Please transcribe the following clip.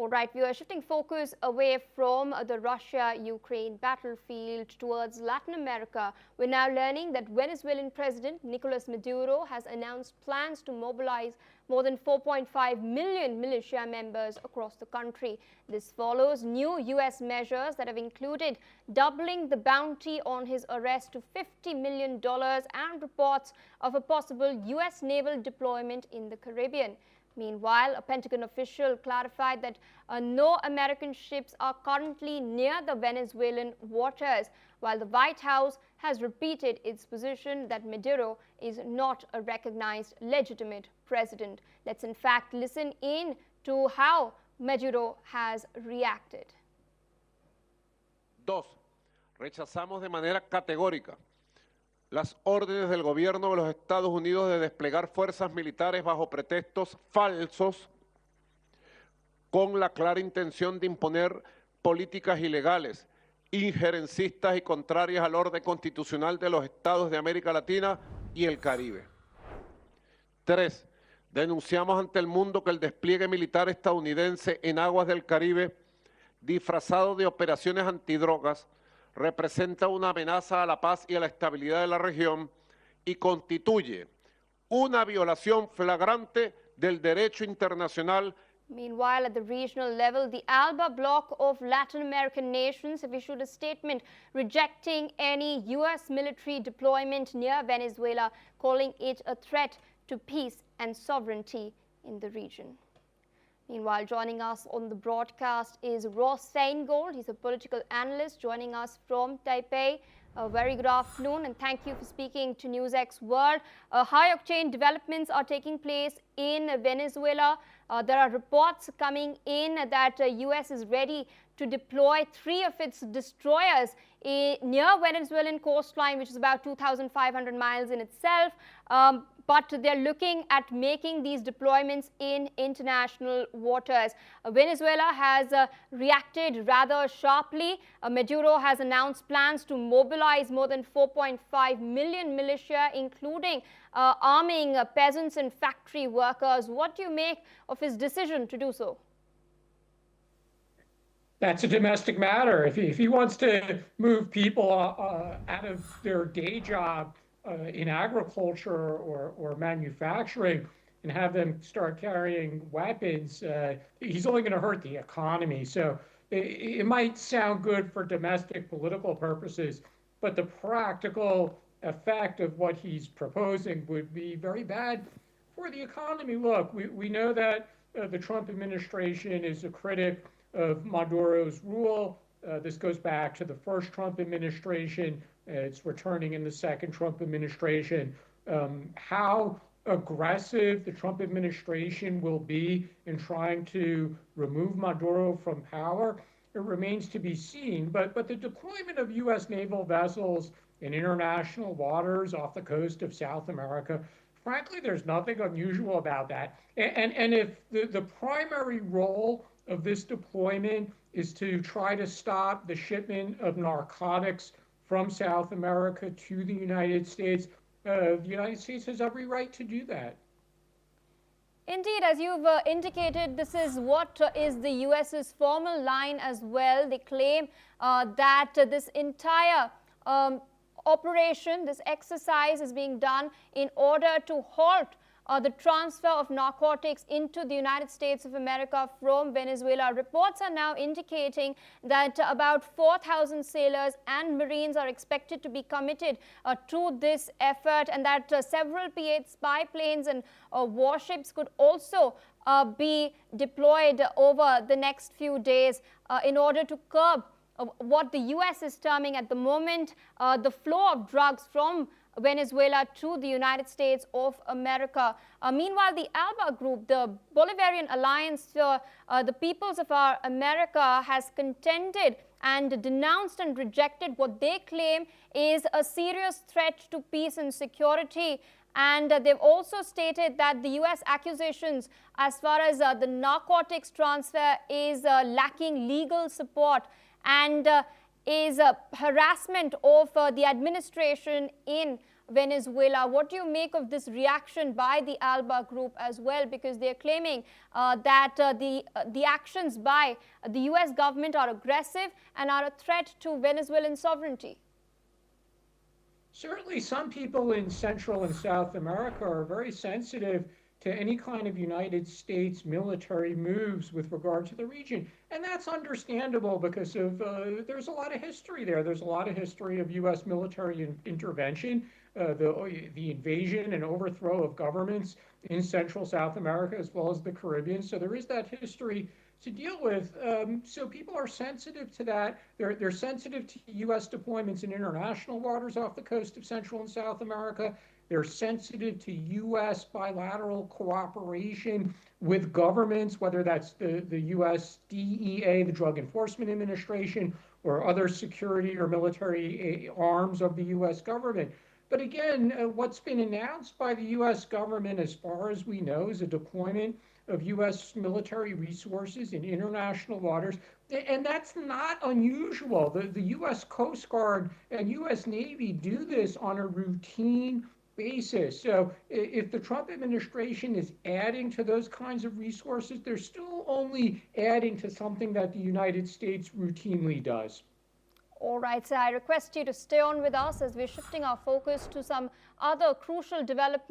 All right, we are shifting focus away from the Russia-Ukraine battlefield towards Latin America. We're now learning that Venezuelan President Nicolás Maduro has announced plans to mobilize more than 4.5 million militia members across the country. This follows new U.S. measures that have included doubling the bounty on his arrest to $50 million and reports of a possible U.S. naval deployment in the Caribbean. Meanwhile, a Pentagon official clarified that no American ships are currently near the Venezuelan waters, while the White House has repeated its position that Maduro is not a recognized legitimate president. Let's in fact listen in to how Maduro has reacted. Dos, rechazamos de manera categórica las órdenes del gobierno de los Estados Unidos de desplegar fuerzas militares bajo pretextos falsos con la clara intención de imponer políticas ilegales, injerencistas y contrarias al orden constitucional de los estados de América Latina y el Caribe. 3. Denunciamos ante el mundo que el despliegue militar estadounidense en aguas del Caribe, disfrazado de operaciones antidrogas, representa una amenaza a la paz y a la estabilidad de la región y constituye una violación flagrante del derecho internacional. Meanwhile, at the regional level, the ALBA bloc of Latin American nations have issued a statement rejecting any U.S. military deployment near Venezuela, calling it a threat to peace and sovereignty in the region. Meanwhile, joining us on the broadcast is Ross Seingold. He's a political analyst joining us from Taipei. A very good afternoon and thank you for speaking to NewsX World. High-octane developments are taking place in Venezuela. There are reports coming in that the U.S. is ready to deploy 3 of its destroyers near Venezuelan coastline, which is about 2,500 miles in itself. But they're looking at making these deployments in international waters. Venezuela has reacted rather sharply. Maduro has announced plans to mobilize more than 4.5 million militia, including arming peasants and factory workers. What do you make of his decision to do so? That's a domestic matter. If he wants to move people out of their day job in agriculture or manufacturing and have them start carrying weapons, he's only going to hurt the economy. So it might sound good for domestic political purposes, but the practical effect of what he's proposing would be very bad for the economy. Look, we know that the Trump administration is a critic of Maduro's rule. This goes back to the first Trump administration. It's returning in the second Trump administration. How aggressive the Trump administration will be in trying to remove Maduro from power, it remains to be seen. But the deployment of U.S. naval vessels in international waters off the coast of South America, frankly, there's nothing unusual about that. And if the primary role of this deployment is to try to stop the shipment of narcotics from South America to the United States, the United States has every right to do that. Indeed, as you've indicated, this is what is the U.S.'s formal line as well. They claim that this entire operation, this exercise is being done in order to halt the transfer of narcotics into the United States of America from Venezuela. Reports are now indicating that about 4,000 sailors and Marines are expected to be committed to this effort, and that several P-8 spy planes and warships could also be deployed over the next few days in order to curb what the U.S. is terming at the moment the flow of drugs from Venezuela to the United States of America. Meanwhile, the ALBA group, the Bolivarian Alliance for the Peoples of Our America, has contended and denounced and rejected what they claim is a serious threat to peace and security. And they've also stated that the U.S. accusations as far as the narcotics transfer is lacking legal support and is harassment of the administration in Venezuela. What do you make of this reaction by the ALBA group as well? Because they're claiming that the actions by the US government are aggressive and are a threat to Venezuelan sovereignty. Certainly, some people in Central and South America are very sensitive to any kind of United States military moves with regard to the region. And that's understandable because of there's a lot of history there. There's a lot of history of U.S. military intervention, the invasion and overthrow of governments in Central South America as well as the Caribbean. So there is that history to deal with. So people are sensitive to that. They're sensitive to U.S. deployments in international waters off the coast of Central and South America. They're sensitive to U.S. bilateral cooperation with governments, whether that's the U.S. DEA, the Drug Enforcement Administration, or other security or military arms of the U.S. government. But again, what's been announced by the U.S. government, as far as we know, is a deployment of U.S. military resources in international waters. And that's not unusual. The U.S. Coast Guard and U.S. Navy do this on a routine basis. So if the Trump administration is adding to those kinds of resources, they're still only adding to something that the United States routinely does. All right, so I request you to stay on with us as we're shifting our focus to some other crucial developments.